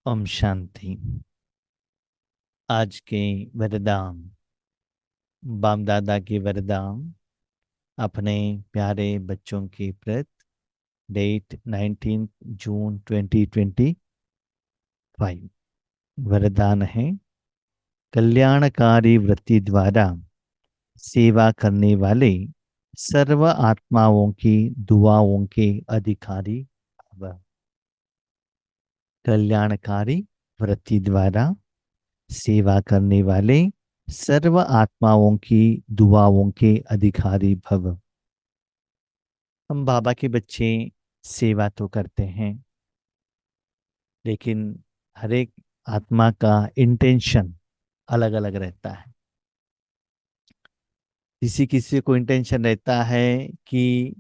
ओम शांति। आज के वरदान, बाप दादा के वरदान अपने प्यारे बच्चों के प्रति। डेट 19 जून 2025। वरदान है, कल्याणकारी वृत्ति द्वारा सेवा करने वाले सर्व आत्माओं की दुआओं के अधिकारी भव। कल्याणकारी वृत्ति द्वारा सेवा करने वाले सर्व आत्माओं की दुआओं के अधिकारी भव। हम बाबा के बच्चे सेवा तो करते हैं, लेकिन हर एक आत्मा का इंटेंशन अलग अलग रहता है। किसी किसी को इंटेंशन रहता है कि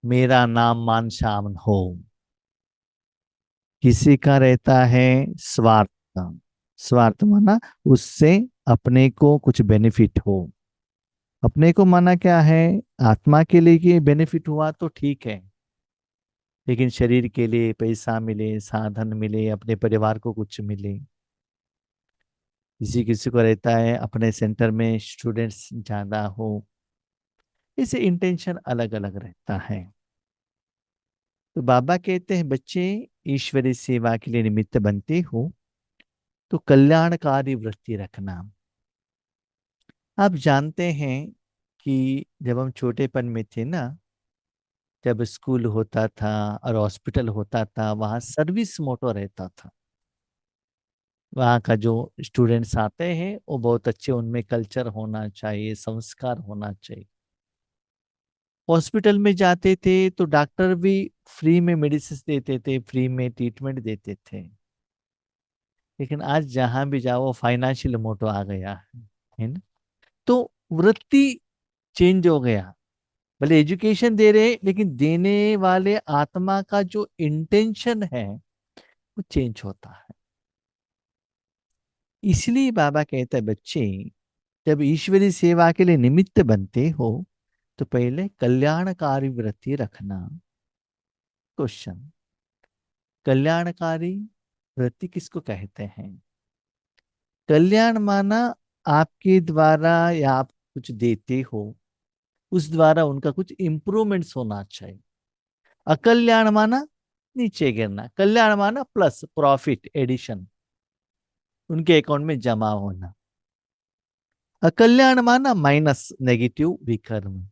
मेरा नाम मान शान हो, किसी का रहता है स्वार्थ का। स्वार्थ माना उससे अपने को कुछ बेनिफिट हो। अपने को माना क्या है, आत्मा के लिए कि बेनिफिट हुआ तो ठीक है, लेकिन शरीर के लिए पैसा मिले, साधन मिले, अपने परिवार को कुछ मिले। किसी किसी को रहता है अपने सेंटर में स्टूडेंट्स ज्यादा हो। इसे इंटेंशन अलग अलग रहता है। तो बाबा कहते हैं, बच्चे ईश्वरी सेवा के लिए निमित्त बनते हो तो कल्याणकारी वृत्ति रखना। आप जानते हैं कि जब हम छोटेपन में थे ना, जब स्कूल होता था और हॉस्पिटल होता था, वहाँ सर्विस मोटो रहता था। वहाँ का जो स्टूडेंट्स आते हैं वो बहुत अच्छे, उनमें कल्चर होना चाहिए, संस्कार होना चाहिए। हॉस्पिटल में जाते थे तो डॉक्टर भी फ्री में मेडिसिन देते थे, फ्री में ट्रीटमेंट देते थे। लेकिन आज जहां भी जाओ फाइनेंशियल मोटो आ गया है ना। तो वृत्ति चेंज हो गया। भले एजुकेशन दे रहे, लेकिन देने वाले आत्मा का जो इंटेंशन है वो चेंज होता है। इसलिए बाबा कहता है, बच्चे जब ईश्वरी सेवा के लिए निमित्त बनते हो तो पहले कल्याणकारी वृत्ति रखना। क्वेश्चन, कल्याणकारी वृत्ति किसको कहते हैं? कल्याण माना आपके द्वारा या आप कुछ देते हो, उस द्वारा उनका कुछ इंप्रूवमेंट्स होना चाहिए। अकल्याण माना नीचे गिरना, कल्याण माना प्लस प्रॉफिट एडिशन, उनके अकाउंट में जमा होना। अकल्याण माना माइनस नेगेटिव विकर्म।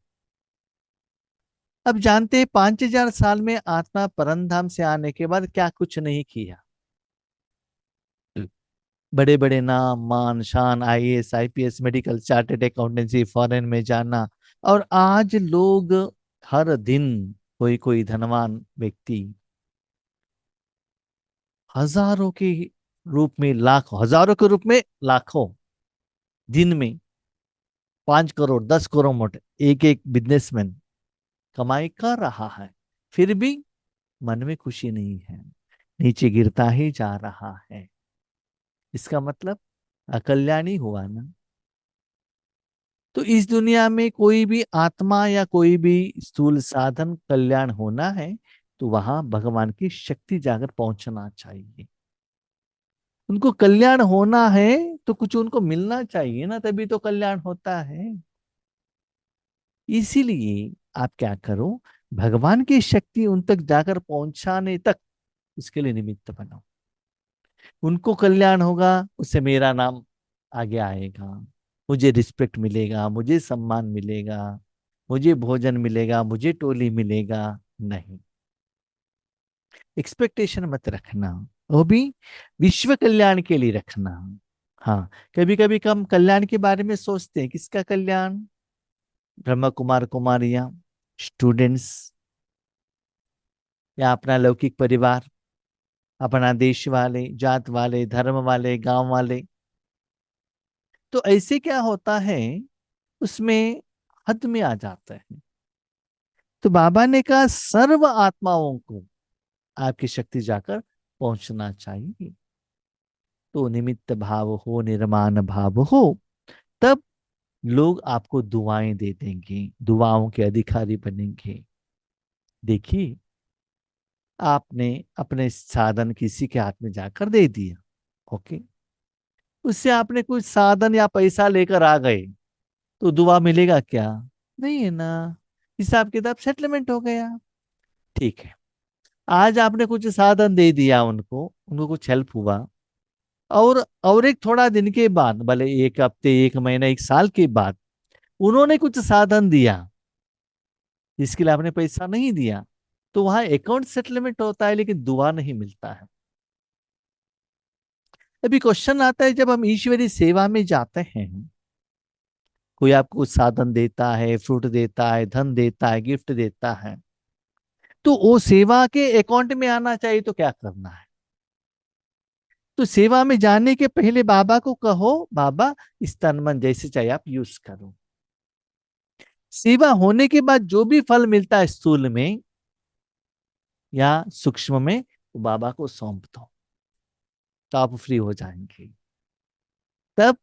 अब जानते हैं 5000 साल में आत्मा परमधाम से आने के बाद क्या कुछ नहीं किया। बड़े बड़े नाम, मान शान, IAS IPS, medical, chartered accountancy, foreign में जाना। और आज लोग हर दिन कोई कोई धनवान व्यक्ति हजारों के रूप में, लाखों, हजारों के रूप में लाखों, दिन में 5 करोड़ 10 करोड़ मोटे एक एक बिजनेसमैन कमाई कर रहा है, फिर भी मन में खुशी नहीं है, नीचे गिरता ही जा रहा है। इसका मतलब अकल्याणी हुआ ना। तो इस दुनिया में कोई भी आत्मा या कोई भी स्थूल साधन कल्याण होना है तो वहां भगवान की शक्ति जाकर पहुंचना चाहिए। उनको कल्याण होना है तो कुछ उनको मिलना चाहिए ना, तभी तो कल्याण होता है। इसीलिए आप क्या करो, भगवान की शक्ति उन तक जाकर पहुंचाने तक उसके लिए निमित्त बनो। उनको कल्याण होगा, उससे मेरा नाम आगे आएगा, मुझे रिस्पेक्ट मिलेगा, मुझे सम्मान मिलेगा, मुझे भोजन मिलेगा, मुझे टोली मिलेगा। नहीं, एक्सपेक्टेशन मत रखना, वो भी विश्व कल्याण के लिए रखना। हाँ, कभी कभी हम कल्याण के बारे में सोचते हैं, किसका कल्याण? ब्रह्म कुमार कुमारियां, स्टूडेंट्स, या अपना लौकिक परिवार, अपना देश वाले, जात वाले, धर्म वाले, गांव वाले। तो ऐसे क्या होता है, उसमें हद में आ जाता है। तो बाबा ने कहा सर्व आत्माओं को आपकी शक्ति जाकर पहुंचना चाहिए। तो निमित्त भाव हो, निर्माण भाव हो, तब लोग आपको दुआएं दे देंगे, दुआओं के अधिकारी बनेंगे। देखिए, आपने अपने साधन किसी के हाथ में जाकर दे दिया, ओके, उससे आपने कुछ साधन या पैसा लेकर आ गए, तो दुआ मिलेगा क्या? नहीं है ना। हिसाब किताब सेटलमेंट हो गया। ठीक है, आज आपने कुछ साधन दे दिया उनको, उनको कुछ हेल्प हुआ, और एक थोड़ा दिन के बाद, भले एक हफ्ते, एक महीना, एक साल के बाद उन्होंने कुछ साधन दिया जिसके लिए आपने पैसा नहीं दिया, तो वहां अकाउंट सेटलमेंट होता है, लेकिन दुआ नहीं मिलता है। अभी क्वेश्चन आता है, जब हम ईश्वरीय सेवा में जाते हैं, कोई आपको कुछ साधन देता है, फ्रूट देता है, धन देता है, गिफ्ट देता है, तो वो सेवा के अकाउंट में आना चाहिए, तो क्या करना है? तो सेवा में जाने के पहले बाबा को कहो, बाबा इस तन मन जैसे चाहिए आप यूज करो। सेवा होने के बाद जो भी फल मिलता है स्थूल में या सूक्ष्म में, वो बाबा को सौंप दो, तो आप फ्री हो जाएंगे, तब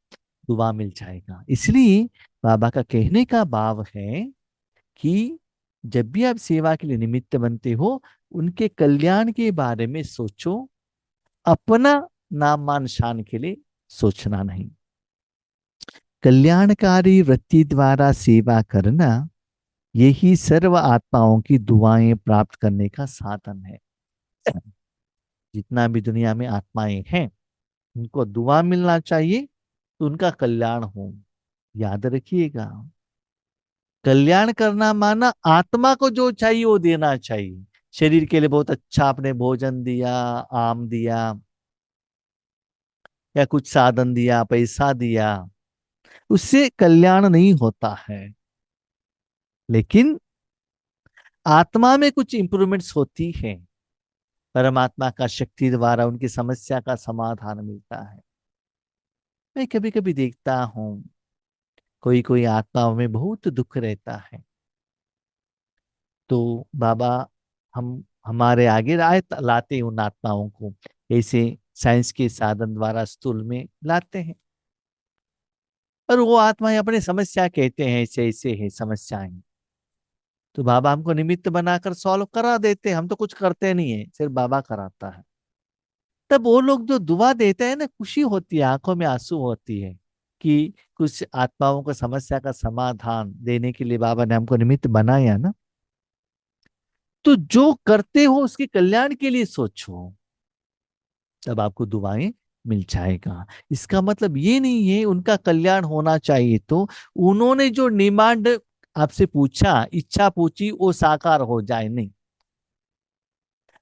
दुआ मिल जाएगा। इसलिए बाबा का कहने का भाव है कि जब भी आप सेवा के लिए निमित्त बनते हो, उनके कल्याण के बारे में सोचो, अपना नाम मान शान के लिए सोचना नहीं। कल्याणकारी वृत्ति द्वारा सेवा करना, यही सर्व आत्माओं की दुआएं प्राप्त करने का साधन है। जितना भी दुनिया में आत्माएं हैं, उनको दुआ मिलना चाहिए, तो उनका कल्याण हो। याद रखिएगा, कल्याण करना माना आत्मा को जो चाहिए वो देना चाहिए। शरीर के लिए बहुत अच्छा आपने भोजन दिया, आम दिया, या कुछ साधन दिया, पैसा दिया, उससे कल्याण नहीं होता है। लेकिन आत्मा में कुछ इंप्रूवमेंट्स होती है, परमात्मा का शक्ति द्वारा उनकी समस्या का समाधान मिलता है। मैं कभी कभी देखता हूँ, कोई कोई आत्माओं में बहुत दुख रहता है, तो बाबा हम हमारे आगे आए लाते हैं उन आत्माओं को, ऐसे साइंस के साधन द्वारा स्थूल में लाते हैं, और वो आत्माएं अपने समस्या कहते हैं, ऐसे ऐसे है समस्याएं, तो बाबा हमको निमित्त बनाकर सॉल्व करा देते हैं, हम तो कुछ करते नहीं है, सिर्फ बाबा कराता है। तब वो लोग जो दुआ देते हैं ना, खुशी होती है, आंखों में आंसू होती है कि कुछ आत्माओं को समस्या का समाधान देने के लिए बाबा ने हमको निमित्त बनाया ना। तो जो करते हो उसके कल्याण के लिए सोचो, तब आपको दुआएं मिल जाएगा। इसका मतलब ये नहीं है उनका कल्याण होना चाहिए तो उन्होंने जो डिमांड आपसे पूछा, इच्छा पूछी, वो साकार हो जाए, नहीं।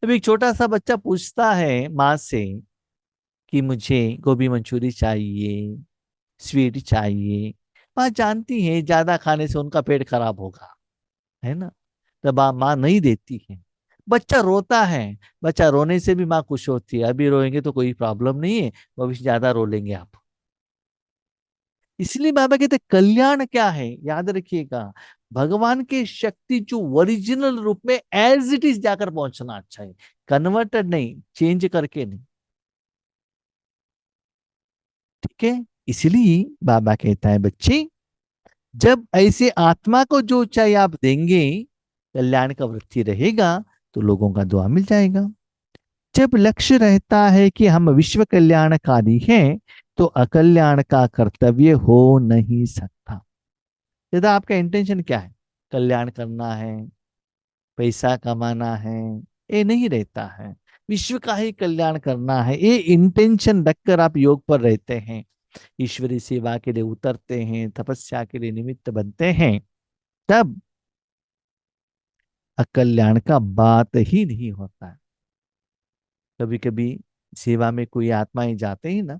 अभी एक छोटा सा बच्चा पूछता है माँ से कि मुझे गोभी मंचूरी चाहिए, स्वीट चाहिए, माँ जानती है ज्यादा खाने से उनका पेट खराब होगा, है ना, तब माँ नहीं देती है। बच्चा रोता है, बच्चा रोने से भी माँ खुश होती है, अभी रोएंगे तो कोई प्रॉब्लम नहीं है, भविष्य ज्यादा रो लेंगे आप। इसलिए बाबा कहते हैं, कल्याण क्या है याद रखिएगा, भगवान के शक्ति जो ओरिजिनल रूप में एज इट इज जाकर पहुंचना अच्छा है, कन्वर्टेड नहीं, चेंज करके नहीं। ठीक है, इसलिए बाबा कहता है बच्चे, जब ऐसे आत्मा को जो चाहिए आप देंगे, कल्याण का वृत्ति रहेगा, तो लोगों का दुआ मिल जाएगा। जब लक्ष्य रहता है कि हम विश्व कल्याणकारी हैं, तो अकल्याण का कर्तव्य हो नहीं सकता। यदि आपका इंटेंशन क्या है, कल्याण करना है, पैसा कमाना है, ये नहीं रहता है, विश्व का ही कल्याण करना है, ये इंटेंशन रखकर आप योग पर रहते हैं, ईश्वरी सेवा के लिए उतरते हैं, तपस्या के लिए निमित्त बनते हैं, तब अकल्याण का बात ही नहीं होता है। कभी कभी सेवा में कोई आत्माएं जाते हैं ना,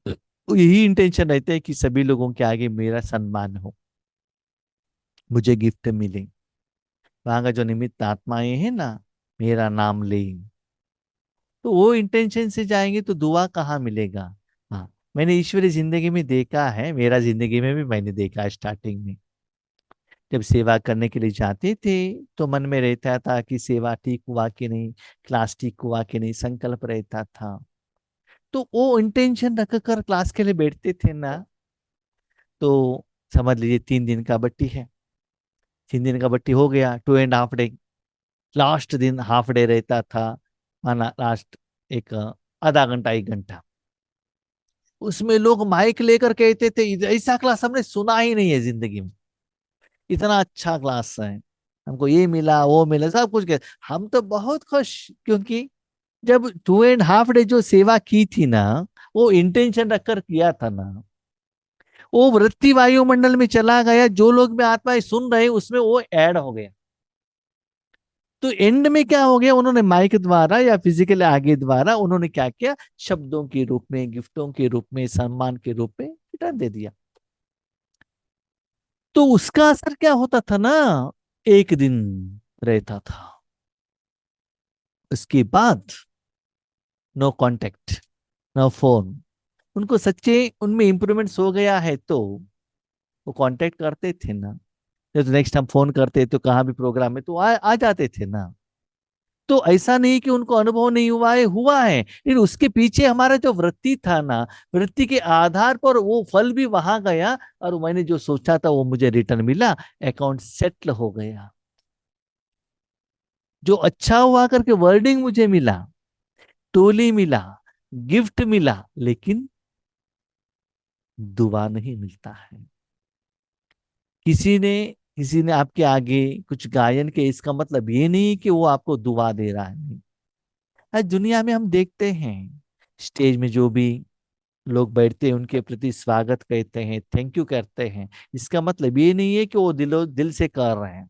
तो यही इंटेंशन रहता है कि सभी लोगों के आगे मेरा सम्मान हो, मुझे गिफ्ट मिले, वहां का जो निमित्त आत्माएं हैं ना, मेरा नाम ले, तो वो इंटेंशन से जाएंगे तो दुआ कहाँ मिलेगा। हाँ, मैंने ईश्वरी जिंदगी में देखा है, मेरा जिंदगी में भी मैंने देखा है, स्टार्टिंग में जब सेवा करने के लिए जाते थे, तो मन में रहता था कि सेवा ठीक हुआ कि नहीं, क्लास ठीक हुआ कि नहीं, संकल्प रहता था। तो वो इंटेंशन रखकर क्लास के लिए बैठते थे ना, तो समझ लीजिए 3 दिन का बट्टी है, 3 दिन का बट्टी हो गया, 2.5 डे, लास्ट दिन हाफ डे रहता था, माना लास्ट एक आधा घंटा 1 घंटा, उसमें लोग माइक लेकर कहते थे, ऐसा क्लास हमने सुना ही नहीं है जिंदगी में, इतना अच्छा क्लास है, हमको ये मिला वो मिला सब कुछ हम तो बहुत खुश, क्योंकि जब 2.5 डे जो सेवा की थी ना, वो इंटेंशन रखकर किया था ना, वो वृत्ति वायुमंडल में चला गया, जो लोग में आत्माएं सुन रहे उसमें वो ऐड हो गया। तो एंड में क्या हो गया, उन्होंने माइक द्वारा या फिजिकल आगे द्वारा उन्होंने क्या किया, शब्दों के रूप में, गिफ्टों के रूप में, सम्मान के रूप में रिटर्न दे दिया। तो उसका असर क्या होता था ना, एक दिन रहता था, उसके बाद नो कांटेक्ट, नो फोन। उनको सच्चे उनमें इंप्रूवमेंट्स हो गया है तो वो कांटेक्ट करते थे ना, जब नेक्स्ट हम फोन करते तो कहाँ भी प्रोग्राम में तो आ जाते थे ना। तो ऐसा नहीं कि उनको अनुभव नहीं हुआ है, हुआ है, लेकिन उसके पीछे हमारा जो वृत्ति था ना, वृत्ति के आधार पर वो फल भी वहां गया, और मैंने जो सोचा था वो मुझे रिटर्न मिला, अकाउंट सेटल हो गया। जो अच्छा हुआ करके वर्डिंग मुझे मिला, टोली मिला, गिफ्ट मिला, लेकिन दुआ नहीं मिलता है। किसी ने किसी ने आपके आगे कुछ गायन के, इसका मतलब ये नहीं कि वो आपको दुआ दे रहा है, नहीं। आज दुनिया में हम देखते हैं, स्टेज में जो भी लोग बैठते हैं उनके प्रति स्वागत कहते हैं, थैंक यू करते हैं, इसका मतलब ये नहीं है कि वो दिल से कर रहे हैं।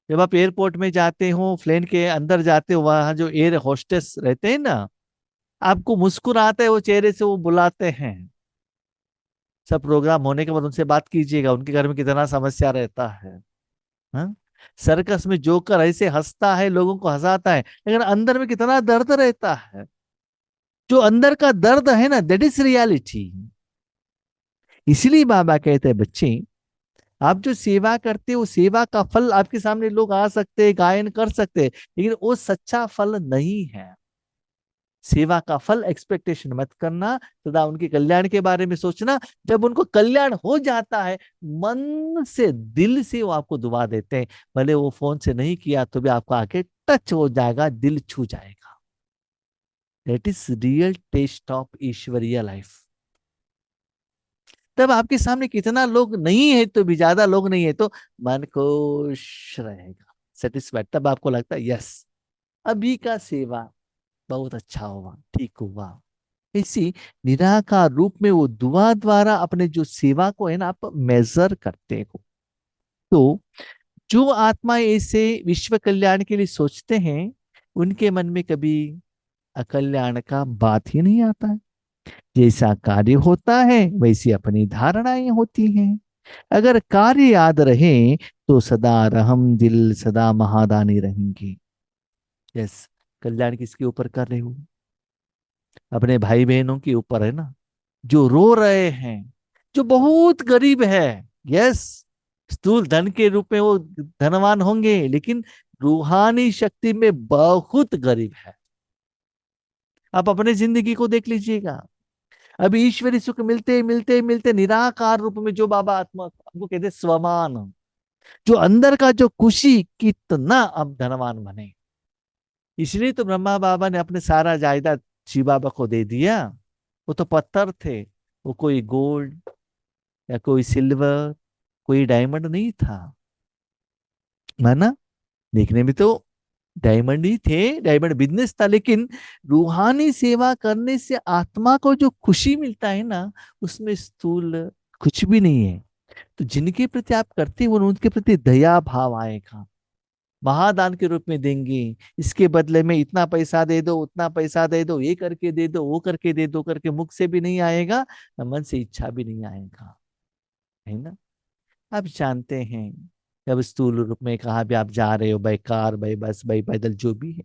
जब आप एयरपोर्ट में जाते हो, प्लेन के अंदर जाते हो, वहां जो एयर होस्टेस रहते हैं ना, आपको मुस्कुराते हैं वो चेहरे से, वो बुलाते हैं। सब प्रोग्राम होने के बाद उनसे बात कीजिएगा, उनके घर में कितना समस्या रहता है। हाँ? सर्कस में जोकर ऐसे हंसता है, लोगों को हंसाता है, लेकिन अंदर में कितना दर्द रहता है। जो अंदर का दर्द है ना, दैट इज रियलिटी। इसलिए बाबा कहते हैं, बच्चे आप जो सेवा करते हो, सेवा का फल आपके सामने लोग आ सकते हैं, गायन कर सकते हैं, लेकिन वो सच्चा फल नहीं है। सेवा का फल एक्सपेक्टेशन मत करना, सदा उनके कल्याण के बारे में सोचना। जब उनको कल्याण हो जाता है, मन से दिल से वो आपको दुआ देते हैं, भले वो फोन से नहीं किया तो भी आपको आके टच हो जाएगा, दिल छू जाएगा। That is real test of ईश्वरीय लाइफ। तब आपके सामने कितना लोग नहीं है तो भी, ज्यादा लोग नहीं है तो मन खुश रहेगा, सेटिस्फाइड। तब आपको लगता है यस, अभी का सेवा बहुत अच्छा हुआ, ठीक हुआ। इसी निराकार रूप में वो दुआ द्वारा अपने जो सेवा को है ना, आप मेजर करते हो। तो जो आत्मा ऐसे विश्व कल्याण के लिए सोचते हैं, उनके मन में कभी अकल्याण का बात ही नहीं आता है। जैसा कार्य होता है वैसी अपनी धारणाएं होती हैं। अगर कार्य याद रहे तो सदा रहम दिल, सदा महादानी रहेंगे। यस, कल्याण किसके ऊपर कर रहे हो? अपने भाई बहनों के ऊपर है ना, जो रो रहे हैं, जो बहुत गरीब है। यस, स्थूल धन के रूप में वो धनवान होंगे, लेकिन रूहानी शक्ति में बहुत गरीब है। आप अपने जिंदगी को देख लीजिएगा। अब ईश्वरी सुख मिलते मिलते मिलते निराकार रूप में जो बाबा आत्मा आपको कहते हैं स्वमान, जो अंदर का जो खुशी, कितना अब धनवान बने। इसलिए तो ब्रह्मा बाबा ने अपने सारा जायदाद शिव बाबा को दे दिया। वो तो पत्थर थे, वो कोई गोल्ड या कोई सिल्वर, कोई डायमंड नहीं था, माना। देखने में तो डायमंड ही थे, डायमंड बिजनेस था, लेकिन रूहानी सेवा करने से आत्मा को जो खुशी मिलता है ना, उसमें स्थूल कुछ भी नहीं है। तो जिनके प्रति आप करते हो उनके प्रति दया भाव आएगा, महादान के रूप में देंगे, इसके बदले में इतना पैसा दे दो, उतना पैसा दे दो, ये करके दे दो, वो करके दे दो करके मुख से भी नहीं आएगा, मन से इच्छा भी नहीं आएगा, है ना। आप जानते हैं, जब स्थूल रूप में कहा भी आप जा रहे हो, by car, by bus, by पैदल, जो भी है,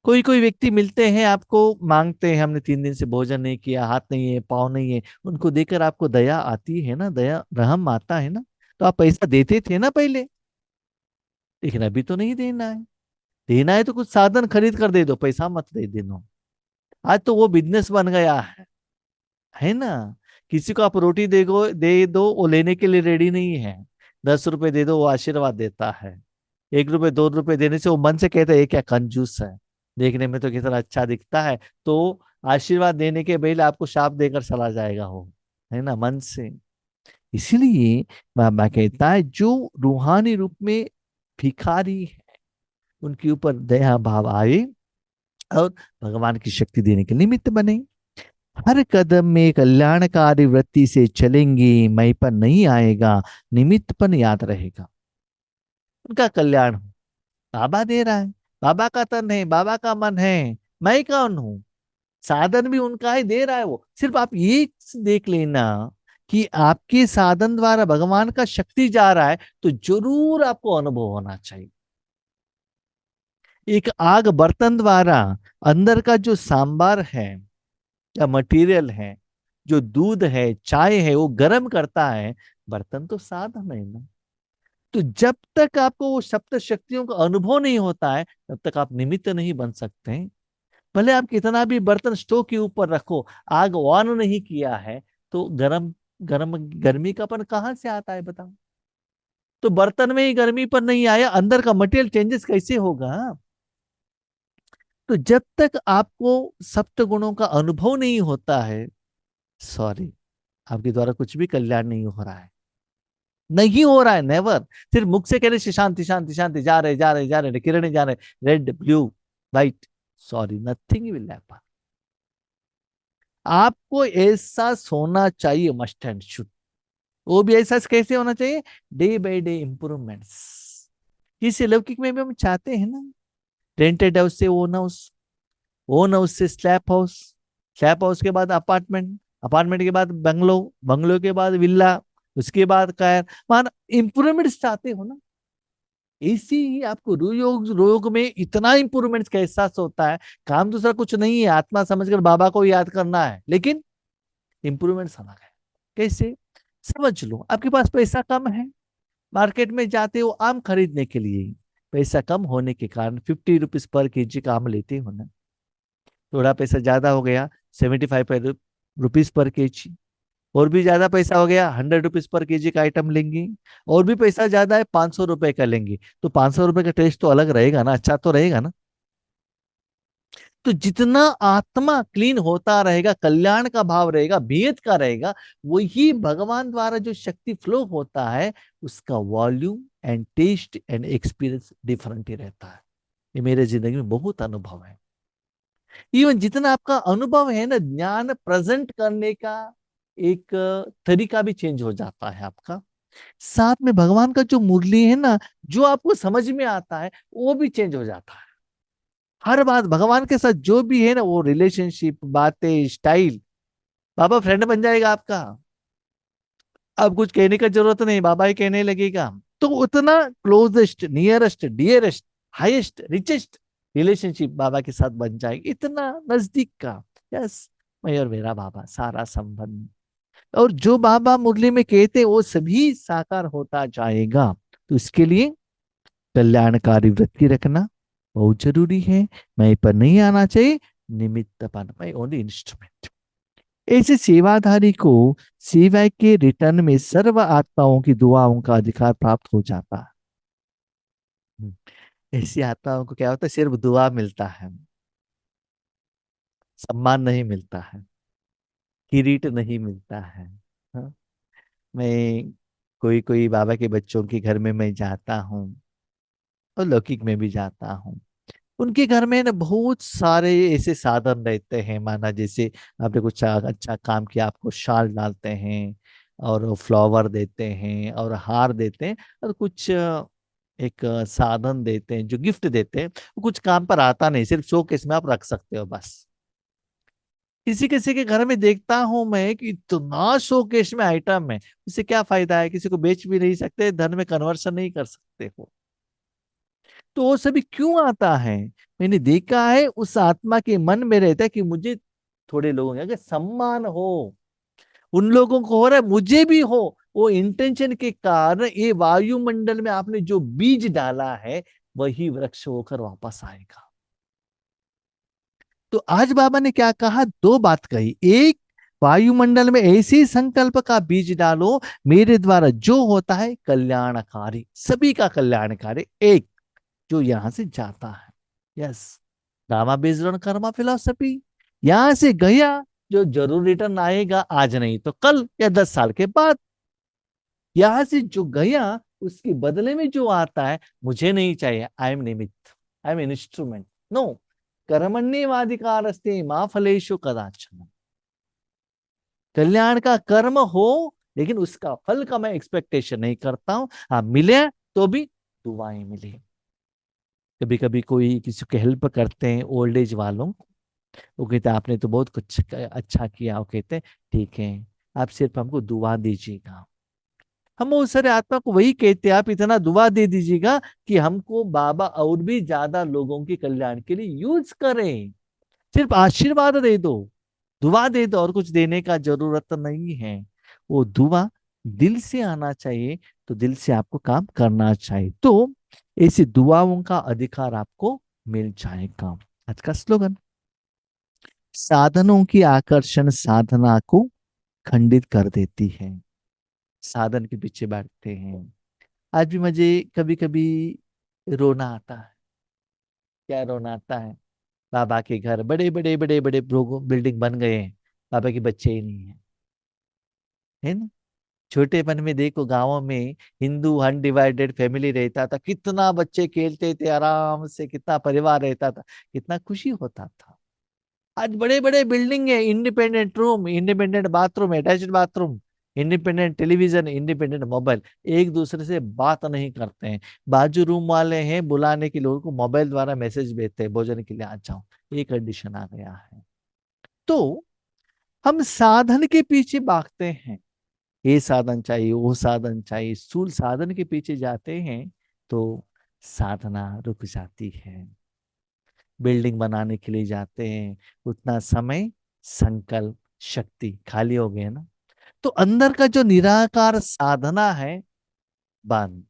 कोई कोई व्यक्ति मिलते हैं आपको, मांगते हैं, हमने 3 दिन से भोजन नहीं किया, हाथ नहीं है, पाँव नहीं है, उनको देखकर आपको दया आती है ना, दया रहम आता है ना। तो आप पैसा देते थे ना पहले, लेकिन अभी तो नहीं देना है। देना है तो कुछ साधन खरीद कर दे दो, पैसा मत दे देना। आज तो वो बिजनेस बन गया है ना। किसी को आप रोटी दे दो, वो लेने के लिए रेडी नहीं है। 10 रुपए दे दो, वो आशीर्वाद देता है। 1 रुपए 2 रुपए देने से वो मन से कहता है ये क्या कंजूस है, देखने में तो कितना अच्छा दिखता है, तो आशीर्वाद देने के पहले आपको शाप देकर चला जाएगा वो, है ना, मन से। इसीलिए बाबा कहता है जो रूहानी रूप में भिखारी है उनके ऊपर दया भाव आए और भगवान की शक्ति देने के निमित्त बने। हर कदम में कल्याणकारी वृत्ति से चलेंगे, मैंपन नहीं आएगा, निमित्तपन याद रहेगा। उनका कल्याण हो, बाबा दे रहा है, बाबा का तन है, बाबा का मन है, मैं कौन हूं, साधन भी उनका ही दे रहा है वो। सिर्फ आप ये देख लेना कि आपके साधन द्वारा भगवान का शक्ति जा रहा है, तो जरूर आपको अनुभव होना चाहिए। एक आग बर्तन द्वारा अंदर का जो सांबार है या मटेरियल है, जो दूध है, चाय है, वो गर्म करता है, बर्तन तो साधन है ना। तो जब तक आपको वो सप्त शक्तियों का अनुभव नहीं होता है, तब तक आप निमित्त नहीं बन सकते हैं। भले आप कितना भी बर्तन स्टोव के ऊपर रखो, आग ऑन नहीं किया है, तो गरम गरम गर्मी का पन कहां से आता है बताओ। तो बर्तन में ही गर्मी पर नहीं आया, अंदर का मटेरियल चेंजेस कैसे होगा। तो जब तक आपको सप्त गुणों का अनुभव नहीं होता है, सॉरी, आपके द्वारा कुछ भी कल्याण नहीं हो रहा है, नहीं हो रहा है, नेवर। सिर्फ मुख से कह रहे शांति शांति शांति, जा रहे जा रहे जा रहे, किरणें जा रहे, red blue white, sorry, nothing will happen. आपको एहसास होना चाहिए, मस्ट एंड शुड। वो भी एहसास कैसे होना चाहिए, डे बाय डे इंप्रूवमेंट्स। इस लौकिक में भी हम चाहते हैं ना, रेंटेड हाउस से ओन हाउस, ओन हाउस से स्लैप हाउस, स्लैप हाउस के बाद अपार्टमेंट, अपार्टमेंट के बाद बंगलो, बंगलो के बाद विल्ला, उसके बाद कार, मान इंप्रूवमेंट्स चाहते हो ना। इसी ही आपको रोग रोग में इतना इंप्रूवमेंट्स का एहसास होता है। काम दूसरा कुछ नहीं है, आत्मा समझकर बाबा को याद करना है, लेकिन इंप्रूवमेंट्स अलग है। कैसे, समझ लो, आपके पास पैसा कम है, मार्केट में जाते हो आम खरीदने के लिए, पैसा कम होने के कारण 50 रुपीज पर केजी का आम लेते हो ना। थोड़ा पैसा ज्यादा हो गया, 75 रुपीज पर केजी, और भी ज्यादा पैसा हो गया, 100 रुपीज पर केजी का आइटम लेंगे, और भी पैसा ज्यादा है, 500 रुपए का लेंगे। तो 500 रुपए का टेस्ट तो अलग रहेगा ना, अच्छा तो रहेगा ना। तो जितना आत्मा क्लीन होता रहेगा, कल्याण का भाव रहेगा, बीयत का रहेगा, वही भगवान द्वारा जो शक्ति फ्लो होता है, उसका volume and taste and experience different ही रहता है। ये मेरे जिंदगी में बहुत अनुभव है। इवन जितना आपका अनुभव है ना, ज्ञान प्रेजेंट करने का एक तरीका भी चेंज हो जाता है आपका। साथ में भगवान का जो मुरली है ना, जो आपको समझ में आता है, वो भी चेंज हो जाता है। हर बात भगवान के साथ जो भी है ना, वो रिलेशनशिप, बातें, स्टाइल, बाबा फ्रेंड बन जाएगा आपका। अब कुछ कहने का जरूरत नहीं, बाबा ही कहने लगेगा। तो उतना closest, nearest, dearest, highest, richest relationship बाबा के साथ बन जाएगी, इतना नजदीक का। यस, मैं और मेरा बाबा, सारा संबंध। और जो बाबा मुरली में कहते हैं, वो सभी साकार होता जाएगा। तो इसके लिए कल्याणकारी वृत्ति रखना बहुत जरूरी है। मैं पर नहीं आना चाहिए, निमित्तपन, मैं ओनली इंस्ट्रूमेंट। ऐसे सेवाधारी को सेवा के रिटर्न में सर्व आत्माओं की दुआओं का अधिकार प्राप्त हो जाता है। ऐसी आत्माओं को क्या होता है, सिर्फ दुआ मिलता है, सम्मान नहीं मिलता है, किरीट नहीं मिलता है। हाँ? मैं कोई कोई बाबा के बच्चों के घर में मैं जाता हूँ, और लौकिक में भी जाता हूँ। उनके घर में ना बहुत सारे ऐसे साधन रहते हैं, माना जैसे आपने कुछ अच्छा काम किया, आपको शाल डालते हैं, और फ्लावर देते हैं, और हार देते हैं, और कुछ एक साधन देते हैं, जो गिफ्ट देते हैं। वो कुछ काम पर आता नहीं, सिर्फ शोकेस में आप रख सकते हो बस। किसी किसी के घर में देखता हूं मैं कि इतना शोकेस में आइटम है, उससे क्या फायदा है, किसी को बेच भी नहीं सकते, धन में कन्वर्शन नहीं कर सकते हो। तो वो सभी क्यों आता है, मैंने देखा है उस आत्मा के मन में रहता है कि मुझे थोड़े लोगों के अगर सम्मान हो, उन लोगों को हो रहा है, मुझे भी हो। वो इंटेंशन के कारण ये वायुमंडल में आपने जो बीज डाला है, वही वृक्ष होकर वापस आएगा। तो आज बाबा ने क्या कहा, दो बात कही। एक, वायुमंडल में ऐसे संकल्प का बीज डालो, मेरे द्वारा जो होता है कल्याणकारी, सभी का कल्याणकारी। एक, जो यहां से जाता है। Yes, drama based on Karma philosophy. यहां से गया जो जरूर रिटर्न आएगा, आज नहीं तो कल या 10 साल के बाद। यहां से जो गया उसके बदले में जो आता है, मुझे नहीं चाहिए। I am nimitta, I am an instrument. No, कर्मण्येवाधिकारस्ते मा फलेषु कदाचन। कल्याण का कर्म हो, लेकिन उसका फल का मैं एक्सपेक्टेशन नहीं करता हूं। हाँ, मिले तो भी दुआएं मिले। कभी कभी कोई किसी को हेल्प करते हैं, ओल्ड एज वालों को, वो कहते हैं आपने तो बहुत कुछ अच्छा किया। वो कहते हैं ठीक है, आप सिर्फ हमको दुआ दीजिएगा। हम बहुत सारे आत्मा को वही कहते हैं, आप इतना दुआ दे दीजिएगा कि हमको बाबा और भी ज्यादा लोगों के कल्याण के लिए यूज करें। सिर्फ आशीर्वाद दे दो, दुआ दे दो, और कुछ देने का जरूरत नहीं है। वो दुआ दिल से आना चाहिए, तो दिल से आपको काम करना चाहिए, तो ऐसी दुआओं का अधिकार आपको मिल जाएगा। आज का स्लोगन, साधनों की आकर्षण साधना को खंडित कर देती है। साधन के पीछे बैठते हैं। आज भी मुझे कभी कभी रोना आता है। क्या रोना आता है? बाबा के घर बड़े बड़े बड़े बड़े बिल्डिंग बन गए हैं, बाबा के बच्चे ही नहीं है, है ना। छोटेपन में देखो, गांवों में हिंदू अनडिवाइडेड फैमिली रहता था, कितना बच्चे खेलते थे आराम से, कितना परिवार रहता था, कितना खुशी होता था। आज बड़े बड़े बिल्डिंग है, independent room, independent bathroom, attached bathroom, independent television, independent mobile, एक दूसरे से बात नहीं करते हैं। बाजू रूम वाले हैं, बुलाने के लोगों को मोबाइल द्वारा मैसेज भेजते हैं, भोजन के लिए आ जाओ। ये कंडीशन आ गया है। तो हम साधन के पीछे भागते हैं, ये साधन चाहिए, वो साधन चाहिए, स्थूल साधन के पीछे जाते हैं, तो साधना रुक जाती है। बिल्डिंग बनाने के लिए जाते हैं, उतना समय, संकल्प, शक्ति खाली हो गए ना, तो अंदर का जो निराकार साधना है, बंद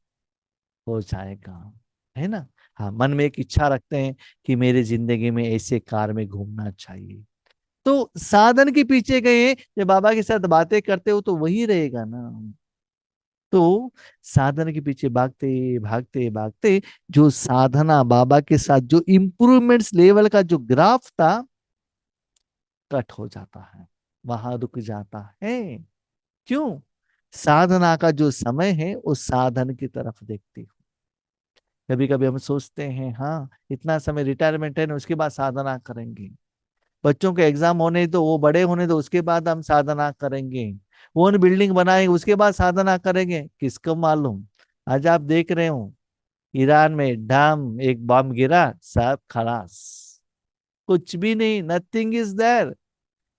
हो जाएगा, है ना। हाँ, मन में एक इच्छा रखते हैं कि मेरे जिंदगी में ऐसे कार में घूमना चाहिए, तो साधन के पीछे गए, जब बाबा के साथ बातें करते हो तो वही रहेगा ना। तो साधन के पीछे भागते भागते भागते, जो साधना बाबा के साथ जो इंप्रूवमेंट्स लेवल का जो ग्राफ था, कट हो जाता है, वहां रुक जाता है। क्यों? साधना का जो समय है उस साधन की तरफ देखती हूँ। कभी कभी हम सोचते हैं हाँ इतना समय रिटायरमेंट है ना, उसके बाद साधना करेंगे। बच्चों के एग्जाम होने दो, वो बड़े होने दो, उसके बाद हम साधना करेंगे। वो उन बिल्डिंग बनाएंगे, उसके बाद साधना करेंगे, किसको मालूम। आज आप देख रहे हो, ईरान में डाम एक बम गिरा, सब खलास, कुछ भी नहीं, नथिंग इज देयर।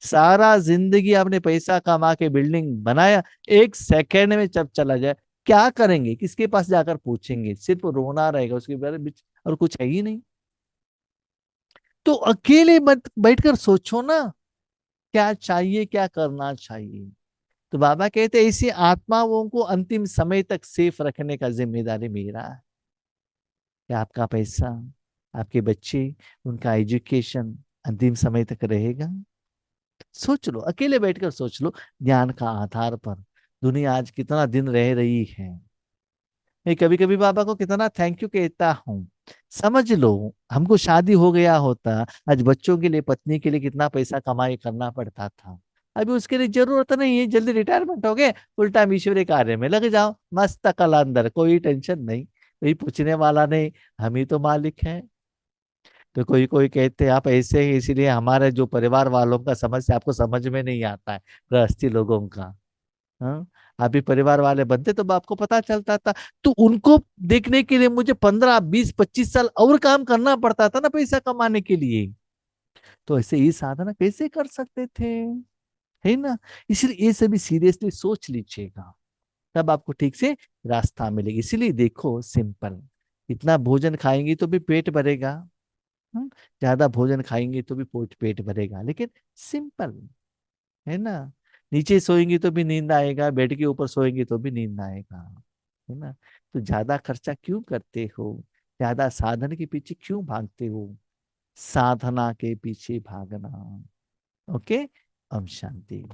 सारा जिंदगी आपने पैसा कमा के बिल्डिंग बनाया, एक सेकेंड में जब चला जाए, क्या करेंगे? किसके पास जाकर पूछेंगे? सिर्फ रोना रहेगा उसके बारे में, और कुछ है ही नहीं। तो अकेले मत बैठकर सोचो ना, क्या चाहिए, क्या करना चाहिए। तो बाबा कहते हैं ऐसी आत्माओं को अंतिम समय तक सेफ रखने का जिम्मेदारी मेरा है। कि आपका पैसा, आपके बच्चे, उनका एजुकेशन अंतिम समय तक रहेगा। सोच लो, अकेले बैठकर सोच लो, ज्ञान का आधार पर दुनिया आज कितना दिन रह रही है। मैं कभी कभी बाबा को कितना थैंक यू कहता हूँ। समझ लो, हमको शादी हो गया होता, आज बच्चों के लिए, पत्नी के लिए कितना पैसा कमाई करना पड़ता था। अभी उसके लिए जरूरत नहीं है, जल्दी रिटायरमेंट हो गए, फुल टाइम ईश्वरीय कार्य में लग जाओ, मस्त कल अंदर, कोई टेंशन नहीं, कोई पूछने वाला नहीं, हम ही तो मालिक हैं। तो कोई कोई कहते हैं आप ऐसे ही, इसीलिए हमारे जो परिवार वालों का समस्या आपको समझ में नहीं आता है, गृहस्थी लोगों का। हाँ, अभी परिवार वाले बनते तो आपको पता चलता था। तो उनको देखने के लिए मुझे 15 20 25 साल और काम करना पड़ता था ना, पैसा कमाने के लिए। तो ऐसे ही साधना कैसे कर सकते थे, है ना। इसलिए ये सभी सीरियसली सोच लीजिएगा, तब आपको ठीक से रास्ता मिलेगा। इसीलिए देखो, सिंपल, इतना भोजन खाएंगे तो भी पेट भरेगा, हम्म, ज्यादा भोजन खाएंगे तो भी पेट भरेगा, लेकिन सिंपल, है ना। नीचे सोएंगे तो भी नींद आएगा, बेड के ऊपर सोएंगे तो भी नींद आएगा, है ना। तो ज्यादा खर्चा क्यों करते हो? ज्यादा साधन के पीछे क्यों भागते हो? साधना के पीछे भागना। ओके। ओम शांति।